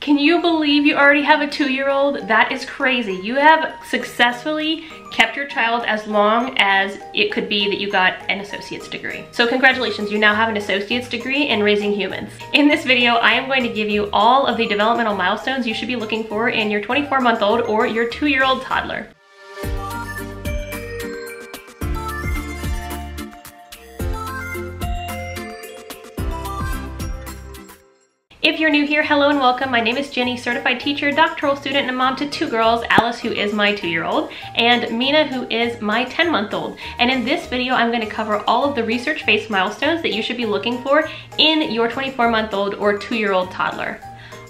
Can you believe you already have a 2-year-old? That is crazy. You have successfully kept your child as long as it could be that you got an associate's degree. So congratulations, you now have an associate's degree in raising humans. In this video, I am going to give you all of the developmental milestones you should be looking for in your 24-month-old or your 2-year-old toddler. If you're new here, hello and welcome. My name is Jenny, certified teacher, doctoral student, and a mom to 2 girls, Alice, who is my 2-year-old, and Mina, who is my 10-month-old. And in this video, I'm going to cover all of the research-based milestones that you should be looking for in your 24-month-old or 2-year-old toddler.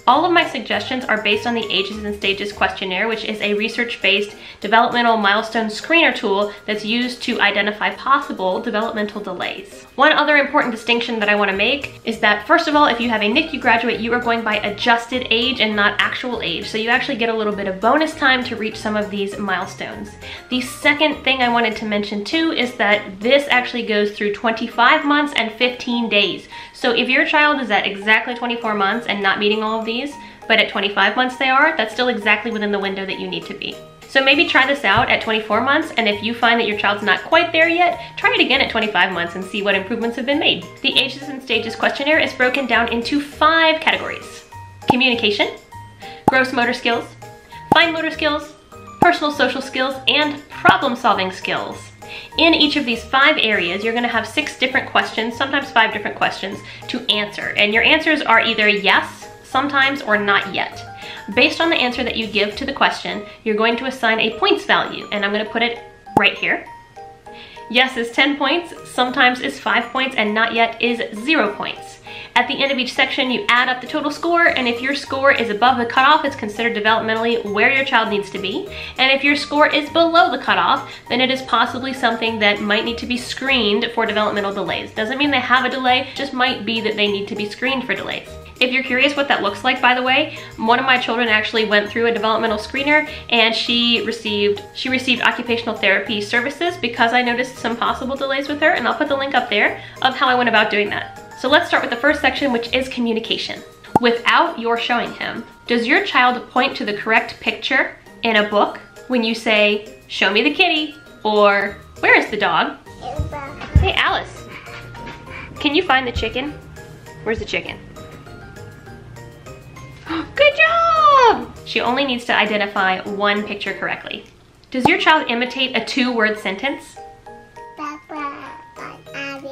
All of my suggestions are based on the Ages and Stages Questionnaire, which is a research-based developmental milestone screener tool that's used to identify possible developmental delays. One other important distinction that I want to make is that, first of all, if you have a NICU graduate, you are going by adjusted age and not actual age, so you actually get a little bit of bonus time to reach some of these milestones. The second thing I wanted to mention too is that this actually goes through 25 months and 15 days. So if your child is at exactly 24 months and not meeting all of these, but at 25 months they are, that's still exactly within the window that you need to be. So maybe try this out at 24 months, and if you find that your child's not quite there yet, try it again at 25 months and see what improvements have been made. The Ages and Stages Questionnaire is broken down into 5 categories: communication, gross motor skills, fine motor skills, personal social skills, and problem-solving skills. In each of these 5 areas, you're gonna have 6 different questions, sometimes 5 different questions to answer. And your answers are either yes, sometimes, or not yet. Based on the answer that you give to the question, you're going to assign a points value, and I'm gonna put it right here. Yes is 10 points, sometimes is 5 points, and not yet is 0 points. At the end of each section, you add up the total score, and if your score is above the cutoff, it's considered developmentally where your child needs to be. And if your score is below the cutoff, then it is possibly something that might need to be screened for developmental delays. Doesn't mean they have a delay, just might be that they need to be screened for delays. If you're curious what that looks like, by the way, one of my children actually went through a developmental screener, and she received occupational therapy services because I noticed some possible delays with her, and I'll put the link up there of how I went about doing that. So let's start with the first section, which is communication. Without your showing him, does your child point to the correct picture in a book when you say, "Show me the kitty," or "Where is the dog?" Hey, Alice, can you find the chicken? Where's the chicken? Good job! She only needs to identify one picture correctly. Does your child imitate a 2-word sentence? Backpack on Abby.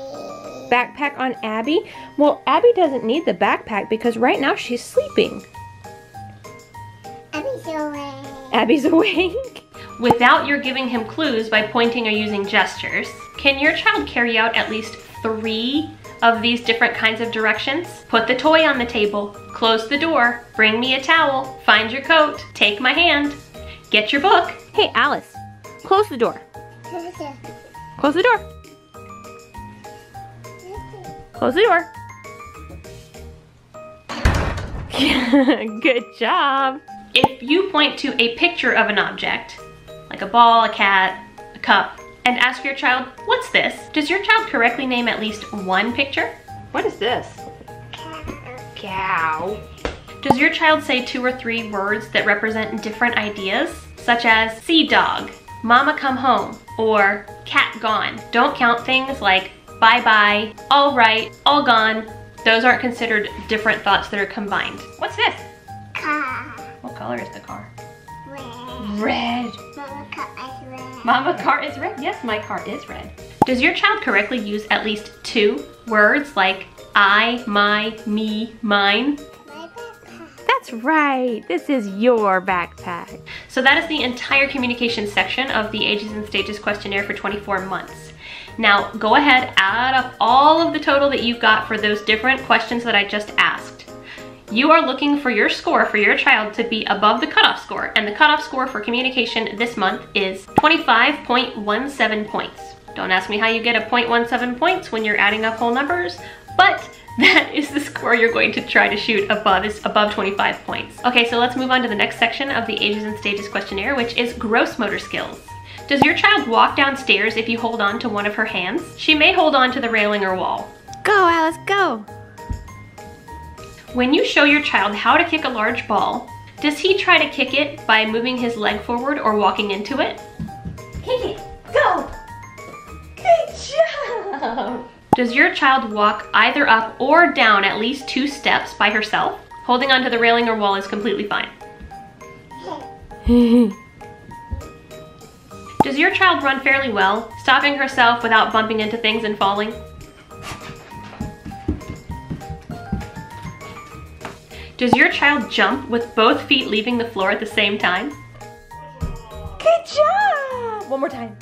Backpack on Abby? Well, Abby doesn't need the backpack because right now she's sleeping. Abby's awake. Abby's awake. Without your giving him clues by pointing or using gestures, can your child carry out at least 3 of these different kinds of directions? Put the toy on the table, close the door, bring me a towel, find your coat, take my hand, get your book. Hey, Alice, close the door. Close the door. Close the door. Good job. If you point to a picture of an object, like a ball, a cat, a cup, and ask your child, "What's this?" does your child correctly name at least one picture? What is this? Cow. Does your child say 2 or 3 words that represent different ideas, such as "see dog," "mama come home," or "cat gone"? Don't count things like bye-bye, all right, all gone. Those aren't considered different thoughts that are combined. What's this? Car. What color is the car? Red. Red. Mama car is red. Mama car is red? Yes, my car is red. Does your child correctly use at least 2 words like I, my, me, mine? My backpack. That's right, this is your backpack. So that is the entire communication section of the Ages and Stages Questionnaire for 24 months. Now go ahead, add up all of the total that you've got for those different questions that I just asked. You are looking for your score for your child to be above the cutoff score, and the cutoff score for communication this month is 25.17 points. Don't ask me how you get a 0.17 points when you're adding up whole numbers, but that is the score you're going to try to shoot above, is above 25 points. Okay, so let's move on to the next section of the Ages and Stages Questionnaire, which is gross motor skills. Does your child walk downstairs if you hold on to one of her hands? She may hold on to the railing or wall. Go, Alice, go! When you show your child how to kick a large ball, does he try to kick it by moving his leg forward or walking into it? Kick it. Go. Good job. Does your child walk either up or down at least 2 steps by herself? Holding onto the railing or wall is completely fine. Does your child run fairly well, stopping herself without bumping into things and falling? Does your child jump with both feet leaving the floor at the same time? Good job. One more time.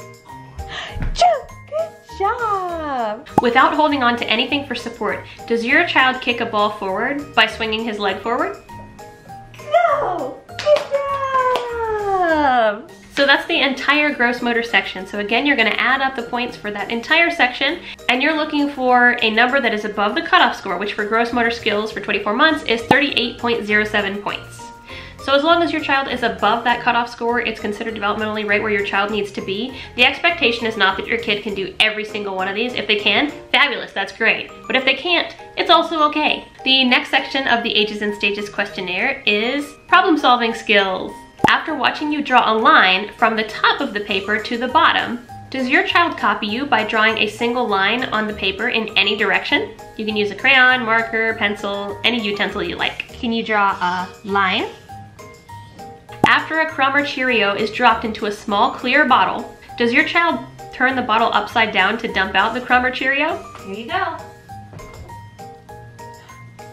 Jump. Good job. Without holding on to anything for support, does your child kick a ball forward by swinging his leg forward? Go. Good job. So that's the entire gross motor section. So again, you're gonna add up the points for that entire section, and you're looking for a number that is above the cutoff score, which for gross motor skills for 24 months is 38.07 points. So as long as your child is above that cutoff score, it's considered developmentally right where your child needs to be. The expectation is not that your kid can do every single one of these. If they can, fabulous, that's great. But if they can't, it's also okay. The next section of the Ages and Stages Questionnaire is problem solving skills. After watching you draw a line from the top of the paper to the bottom, does your child copy you by drawing a single line on the paper in any direction? You can use a crayon, marker, pencil, any utensil you like. Can you draw a line? After a crumb or Cheerio is dropped into a small clear bottle, does your child turn the bottle upside down to dump out the crumb or Cheerio? Here you go.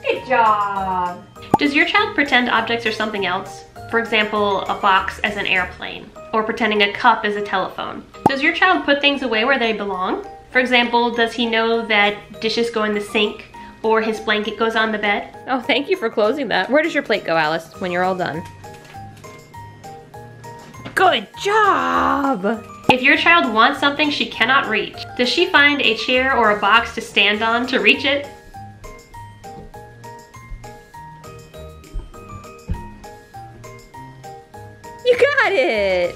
Good job. Does your child pretend objects are something else? For example, a box as an airplane, or pretending a cup as a telephone. Does your child put things away where they belong? For example, does he know that dishes go in the sink, or his blanket goes on the bed? Oh, thank you for closing that. Where does your plate go, Alice, when you're all done? Good job! If your child wants something she cannot reach, does she find a chair or a box to stand on to reach it? You got it!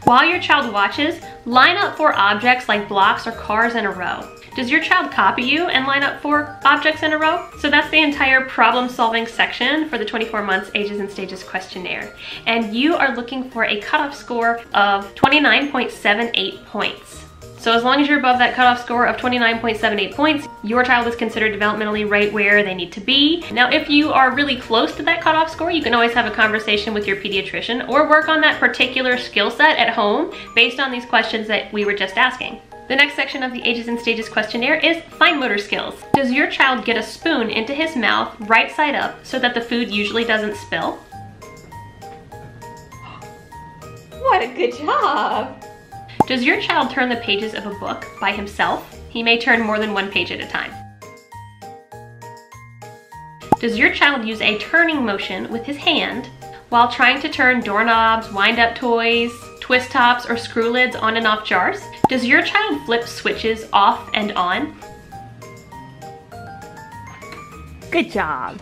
While your child watches, line up 4 objects like blocks or cars in a row. Does your child copy you and line up 4 objects in a row? So that's the entire problem-solving section for the 24 months Ages and Stages Questionnaire. And you are looking for a cutoff score of 29.78 points. So as long as you're above that cutoff score of 29.78 points, your child is considered developmentally right where they need to be. Now, if you are really close to that cutoff score, you can always have a conversation with your pediatrician or work on that particular skill set at home based on these questions that we were just asking. The next section of the Ages and Stages Questionnaire is fine motor skills. Does your child get a spoon into his mouth right side up so that the food usually doesn't spill? What a good job! Does your child turn the pages of a book by himself? He may turn more than 1 page at a time. Does your child use a turning motion with his hand while trying to turn doorknobs, wind-up toys, twist tops, or screw lids on and off jars? Does your child flip switches off and on? Good job.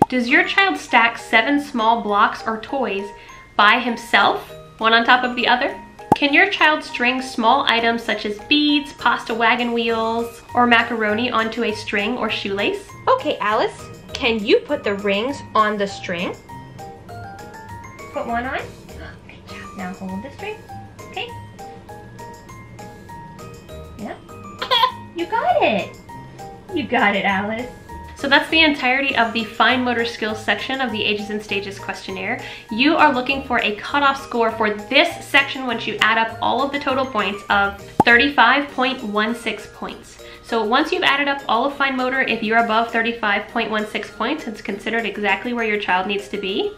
Does your child stack 7 small blocks or toys by himself, one on top of the other? Can your child string small items such as beads, pasta wagon wheels, or macaroni onto a string or shoelace? Okay, Alice, can you put the rings on the string? Put one on. Good job. Now hold the string. Okay. Yep. You got it. You got it, Alice. So that's the entirety of the fine motor skills section of the Ages and Stages Questionnaire. You are looking for a cutoff score for this section once you add up all of the total points of 35.16 points. So once you've added up all of fine motor, if you're above 35.16 points, it's considered exactly where your child needs to be.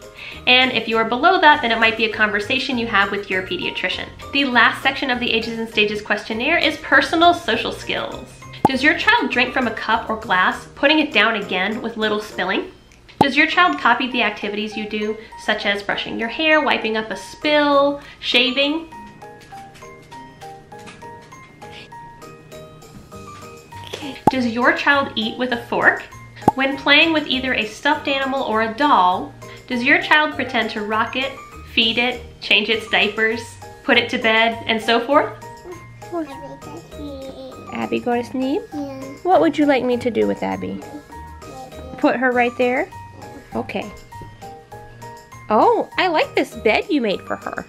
And if you are below that, then it might be a conversation you have with your pediatrician. The last section of the Ages and Stages Questionnaire is personal social skills. Does your child drink from a cup or glass, putting it down again with little spilling? Does your child copy the activities you do, such as brushing your hair, wiping up a spill, shaving? Does your child eat with a fork? When playing with either a stuffed animal or a doll, does your child pretend to rock it, feed it, change its diapers, put it to bed, and so forth? Abby go to sleep? Yeah. What would you like me to do with Abby? Put her right there? Okay. Oh, I like this bed you made for her.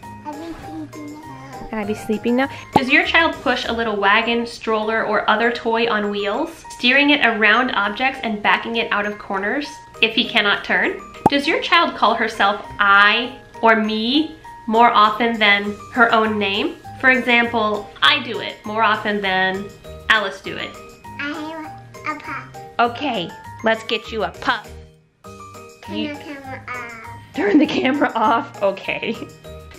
Abby's sleeping now. Does your child push a little wagon, stroller, or other toy on wheels, steering it around objects and backing it out of corners if he cannot turn? Does your child call herself I or me more often than her own name? For example, I do it more often than Alice do it. I have a pup. Okay, let's get you a pup. Turn the camera off. Turn the camera off. Okay.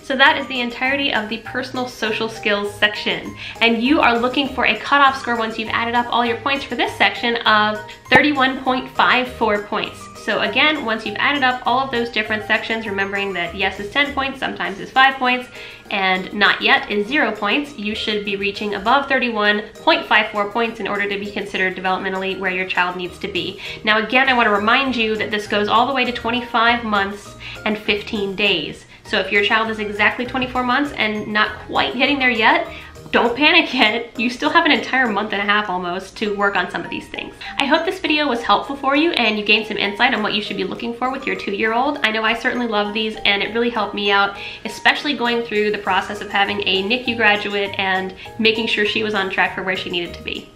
So that is the entirety of the personal social skills section. And you are looking for a cutoff score once you've added up all your points for this section of 31.54 points. So again, once you've added up all of those different sections, remembering that yes is 10 points, sometimes is 5 points, and not yet is 0 points, you should be reaching above 31.54 points in order to be considered developmentally where your child needs to be. Now again, I want to remind you that this goes all the way to 25 months and 15 days. So if your child is exactly 24 months and not quite hitting there yet, don't panic yet. You still have an entire month and a half almost to work on some of these things. I hope this video was helpful for you and you gained some insight on what you should be looking for with your 2-year-old. I know I certainly love these and it really helped me out, especially going through the process of having a NICU graduate and making sure she was on track for where she needed to be.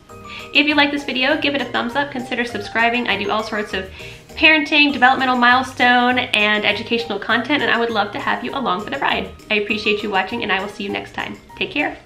If you like this video, give it a thumbs up, consider subscribing. I do all sorts of parenting, developmental milestone, and educational content, and I would love to have you along for the ride. I appreciate you watching and I will see you next time. Take care.